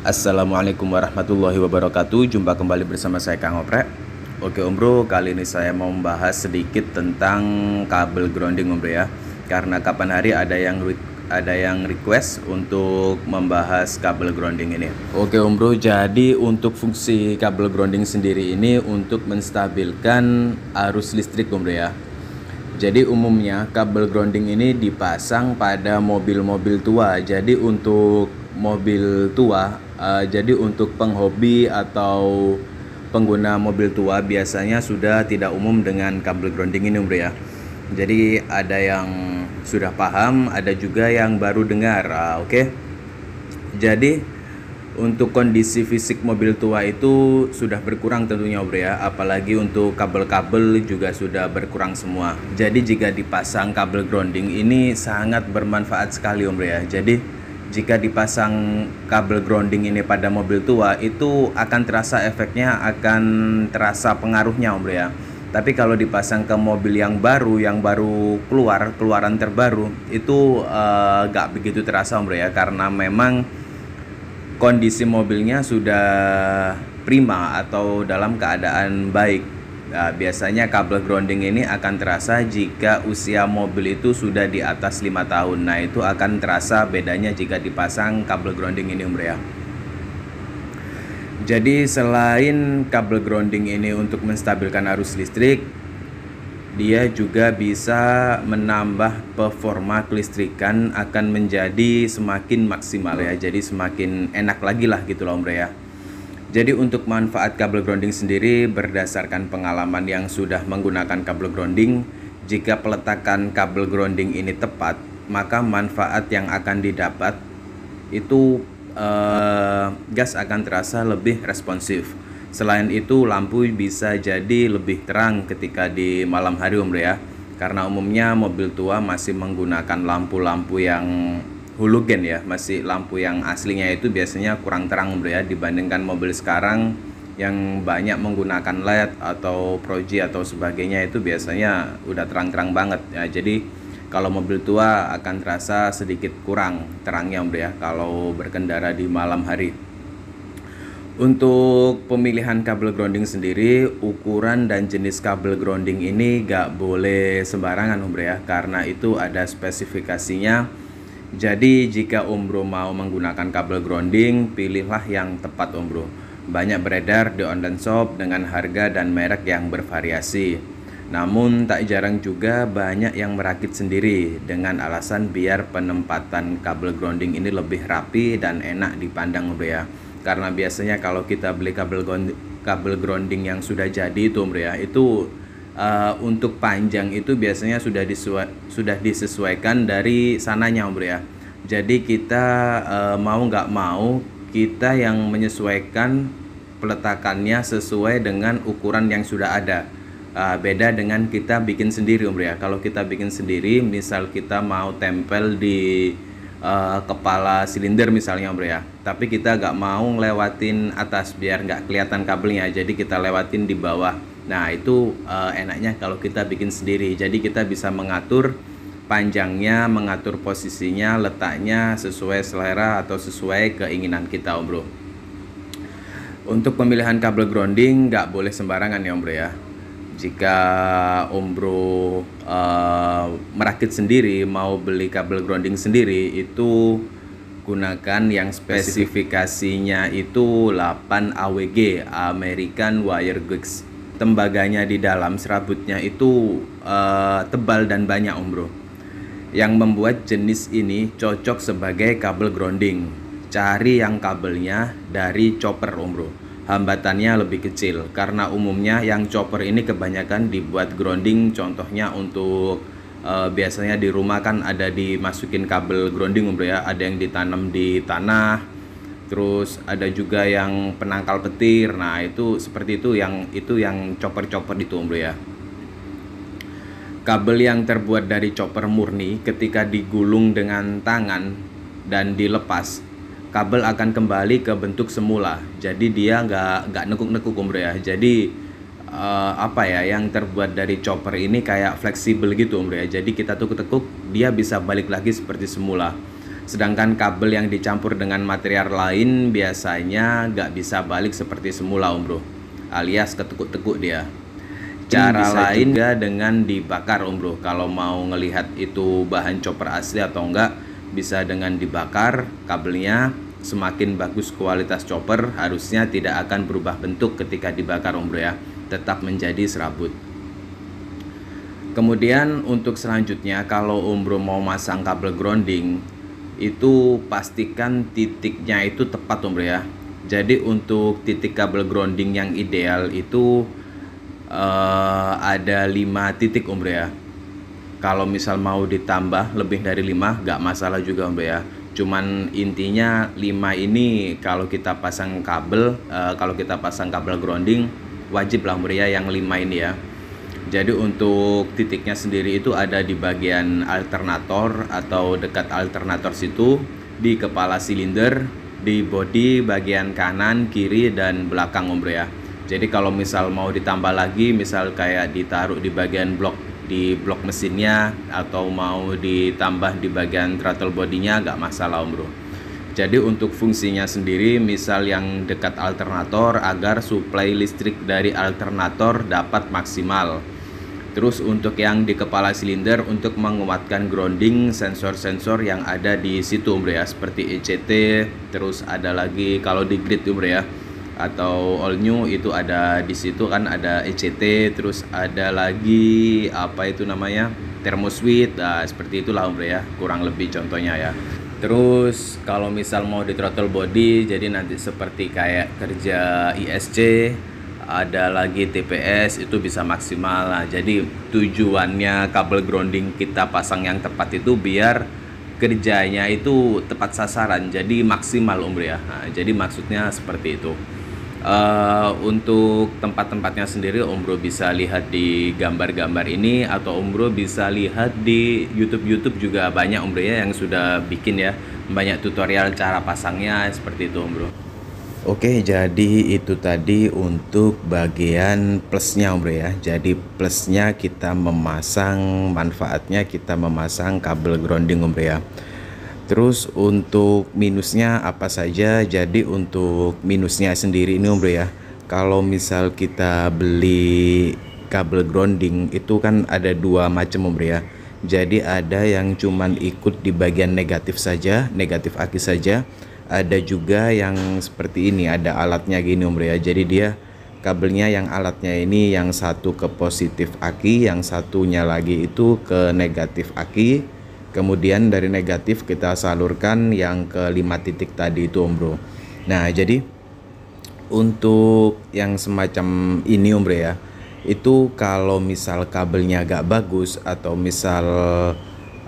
Assalamualaikum warahmatullahi wabarakatuh. Jumpa kembali bersama saya Kang Oprek. Oke Om Bro, kali ini saya mau membahas sedikit tentang kabel grounding Om Bro ya. Karena kapan hari ada yang request untuk membahas kabel grounding ini. Oke Om Bro, jadi untuk fungsi kabel grounding sendiri ini untuk menstabilkan arus listrik Om Bro ya. Jadi umumnya kabel grounding ini dipasang pada mobil-mobil tua. Jadi untuk mobil tua, jadi untuk penghobi atau pengguna mobil tua biasanya sudah tidak umum dengan kabel grounding ini Bro ya. Jadi ada yang sudah paham, ada juga yang baru dengar. Oke. Jadi untuk kondisi fisik mobil tua itu sudah berkurang tentunya Bro ya, apalagi untuk kabel-kabel juga sudah berkurang semua. Jadi jika dipasang kabel grounding ini sangat bermanfaat sekali Bro ya. Jadi jika dipasang kabel grounding ini pada mobil tua itu akan terasa efeknya, akan terasa pengaruhnya Bro ya. Tapi kalau dipasang ke mobil yang baru keluaran terbaru itu gak begitu terasa Bro ya, karena memang kondisi mobilnya sudah prima atau dalam keadaan baik. Nah, biasanya kabel grounding ini akan terasa jika usia mobil itu sudah di atas 5 tahun. Nah, itu akan terasa bedanya jika dipasang kabel grounding ini Bro ya. Jadi selain kabel grounding ini untuk menstabilkan arus listrik, dia juga bisa menambah performa kelistrikan, akan menjadi semakin maksimal ya. Jadi semakin enak lagi lah gitu loh Bro ya. Jadi untuk manfaat kabel grounding sendiri berdasarkan pengalaman yang sudah menggunakan kabel grounding, jika peletakan kabel grounding ini tepat, maka manfaat yang akan didapat itu gas akan terasa lebih responsif. Selain itu lampu bisa jadi lebih terang ketika di malam hari Bro ya. Karena umumnya mobil tua masih menggunakan lampu-lampu yang halogen ya, masih lampu yang aslinya itu biasanya kurang terang Bro ya, dibandingkan mobil sekarang yang banyak menggunakan LED atau proji atau sebagainya, itu biasanya udah terang-terang banget ya. Jadi kalau mobil tua akan terasa sedikit kurang terangnya Bro ya kalau berkendara di malam hari. Untuk pemilihan kabel grounding sendiri, ukuran dan jenis kabel grounding ini gak boleh sembarangan Bro ya, karena itu ada spesifikasinya. Jadi jika Bro mau menggunakan kabel grounding, pilihlah yang tepat Bro. Banyak beredar di online shop dengan harga dan merek yang bervariasi. Namun tak jarang juga banyak yang merakit sendiri dengan alasan biar penempatan kabel grounding ini lebih rapi dan enak dipandang Bro ya. Karena biasanya kalau kita beli kabel grounding yang sudah jadi itu Bro ya, itu untuk panjang itu biasanya sudah disesuaikan dari sananya Bro ya. Jadi kita mau nggak mau kita yang menyesuaikan peletakannya sesuai dengan ukuran yang sudah ada. Beda dengan kita bikin sendiri Bro ya. Kalau kita bikin sendiri, misal kita mau tempel di kepala silinder misalnya Bro ya, tapi kita nggak mau ngelewatin atas biar nggak kelihatan kabelnya, jadi kita lewatin di bawah. Nah itu enaknya kalau kita bikin sendiri. Jadi kita bisa mengatur panjangnya, mengatur posisinya, letaknya sesuai selera atau sesuai keinginan kita Bro. Untuk pemilihan kabel grounding nggak boleh sembarangan ya Bro ya. Jika Bro merakit sendiri, mau beli kabel grounding sendiri, itu gunakan yang spesifikasinya itu 8 AWG, American Wire Gauge. Tembaganya di dalam serabutnya itu tebal dan banyak Bro. Yang membuat jenis ini cocok sebagai kabel grounding. Cari yang kabelnya dari chopper Bro. Hambatannya lebih kecil karena umumnya yang chopper ini kebanyakan dibuat grounding, contohnya untuk biasanya di rumah kan ada dimasukin kabel grounding Bro ya, ada yang ditanam di tanah, terus ada juga yang penangkal petir. Nah itu seperti itu yang chopper itu Bro ya. Kabel yang terbuat dari chopper murni ketika digulung dengan tangan dan dilepas, kabel akan kembali ke bentuk semula. Jadi dia nggak nekuk-nekuk Bro ya. Jadi yang terbuat dari chopper ini kayak fleksibel gitu Bro ya. Jadi kita tekuk-tekuk dia bisa balik lagi seperti semula. Sedangkan kabel yang dicampur dengan material lain biasanya nggak bisa balik seperti semula Om Bro, alias ketekuk-tekuk dia. Cara lain juga dengan dibakar Om Bro. Kalau mau ngelihat itu bahan chopper asli atau enggak, bisa dengan dibakar kabelnya. Semakin bagus kualitas chopper, harusnya tidak akan berubah bentuk ketika dibakar Om Bro ya, tetap menjadi serabut. Kemudian untuk selanjutnya, kalau Om Bro mau masang kabel grounding, itu pastikan titiknya itu tepat Om Bro ya. Jadi untuk titik kabel grounding yang ideal itu ada 5 titik Om Bro ya. Kalau misal mau ditambah lebih dari 5 nggak masalah juga Om Bro ya. Cuman intinya 5 ini kalau kita pasang kabel grounding wajib lah Om Bro ya yang 5 ini ya. Jadi untuk titiknya sendiri itu ada di bagian alternator atau dekat alternator situ, di kepala silinder, di bodi bagian kanan, kiri, dan belakang Om Bro ya. Jadi kalau misal mau ditambah lagi, misal kayak ditaruh di bagian blok mesinnya, atau mau ditambah di bagian throttle bodinya, nggak masalah Om Bro. Jadi untuk fungsinya sendiri, misal yang dekat alternator agar suplai listrik dari alternator dapat maksimal. Terus untuk yang di kepala silinder untuk menguatkan grounding sensor-sensor yang ada di situ Om Bro ya, seperti ECT, terus ada lagi kalau di grid Om Bro ya, atau all new itu ada di situ kan, ada ECT, terus ada lagi apa itu namanya, thermoswitch. Nah, seperti itulah Om Bro ya, kurang lebih contohnya ya. Terus kalau misal mau di throttle body, jadi nanti seperti kayak kerja ISC, ada lagi TPS, itu bisa maksimal. Nah, jadi tujuannya kabel grounding kita pasang yang tepat itu biar kerjanya itu tepat sasaran, jadi maksimal Om Bro ya. Nah, jadi maksudnya seperti itu. Untuk tempat-tempatnya sendiri Om Bro bisa lihat di gambar-gambar ini, atau Om Bro bisa lihat di YouTube juga banyak Om Bro ya yang sudah bikin ya, banyak tutorial cara pasangnya seperti itu Om Bro. Oke, jadi itu tadi untuk bagian plusnya Om Bro ya. Jadi plusnya kita memasang, manfaatnya kita memasang kabel grounding Om Bro ya. Terus untuk minusnya apa saja? Jadi untuk minusnya sendiri ini Om Bro ya, kalau misal kita beli kabel grounding itu kan ada 2 macam Om Bro ya. Jadi ada yang cuman ikut di bagian negatif saja, negatif aki saja. Ada juga yang seperti ini, ada alatnya gini Om Bro ya. Jadi dia kabelnya yang alatnya ini yang satu ke positif aki, yang satunya lagi itu ke negatif aki. Kemudian dari negatif kita salurkan yang ke 5 titik tadi itu Om Bro. Nah, jadi untuk yang semacam ini Om Bro ya, itu kalau misal kabelnya agak bagus atau misal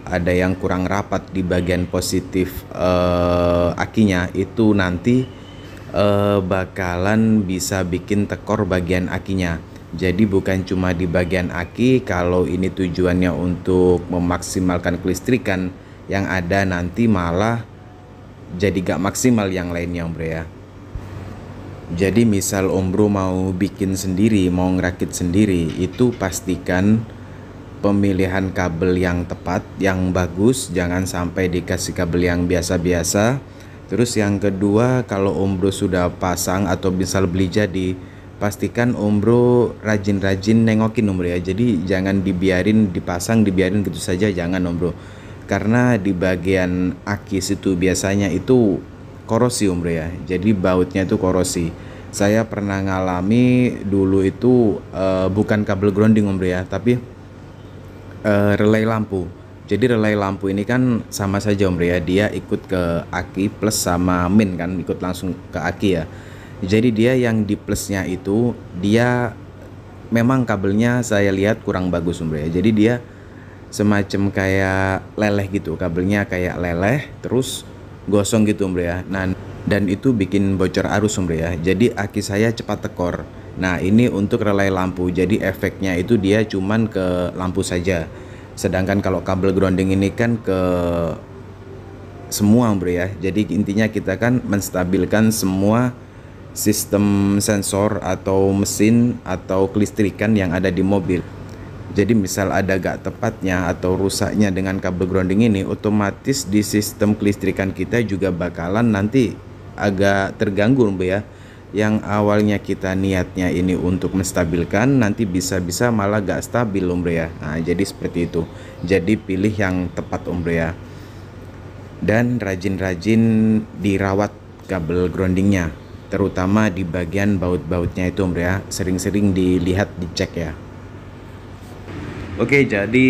ada yang kurang rapat di bagian positif akinya, itu nanti bakalan bisa bikin tekor bagian akinya. Jadi bukan cuma di bagian aki, kalau ini tujuannya untuk memaksimalkan kelistrikan, yang ada nanti malah jadi gak maksimal yang lainnya Om Bro ya. Jadi misal Om Bro mau bikin sendiri, mau ngerakit sendiri, itu pastikan pemilihan kabel yang tepat, yang bagus, jangan sampai dikasih kabel yang biasa-biasa. Terus yang kedua, kalau Om Bro sudah pasang atau misal beli jadi, pastikan Om Bro rajin-rajin nengokin Om Bro ya. Jadi jangan dibiarin dipasang, dibiarin gitu saja, jangan Om Bro. Karena di bagian aki situ biasanya itu korosi Om Bro ya. Jadi bautnya itu korosi. Saya pernah ngalami dulu itu bukan kabel grounding Om Bro ya, tapi relay lampu. Jadi relay lampu ini kan sama saja Om Bro ya, dia ikut ke aki plus sama min kan, ikut langsung ke aki ya. Jadi dia yang di plusnya itu dia memang kabelnya saya lihat kurang bagus Om Bro ya. Jadi dia semacam kayak leleh gitu, kabelnya kayak leleh terus gosong gitu Om Bro ya. Nah, dan itu bikin bocor arus Om Bro ya. Jadi aki saya cepat tekor. Nah, ini untuk relay lampu. Jadi efeknya itu dia cuman ke lampu saja. Sedangkan kalau kabel grounding ini kan ke semua Om Bro ya. Jadi intinya kita kan menstabilkan semua sistem sensor atau mesin atau kelistrikan yang ada di mobil. Jadi misal ada gak tepatnya atau rusaknya dengan kabel grounding ini, otomatis di sistem kelistrikan kita juga bakalan nanti agak terganggu Bro ya. Yang awalnya kita niatnya ini untuk menstabilkan, nanti bisa-bisa malah gak stabil Bro ya. Nah jadi seperti itu. Jadi pilih yang tepat Bro ya. Dan rajin-rajin dirawat kabel groundingnya, terutama di bagian baut-bautnya itu Bro ya. Sering-sering dilihat, dicek ya. Oke, jadi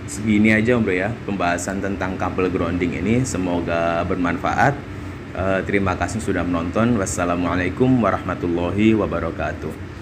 segini aja Bro ya pembahasan tentang kabel grounding ini. Semoga bermanfaat. Terima kasih sudah menonton. Wassalamualaikum warahmatullahi wabarakatuh.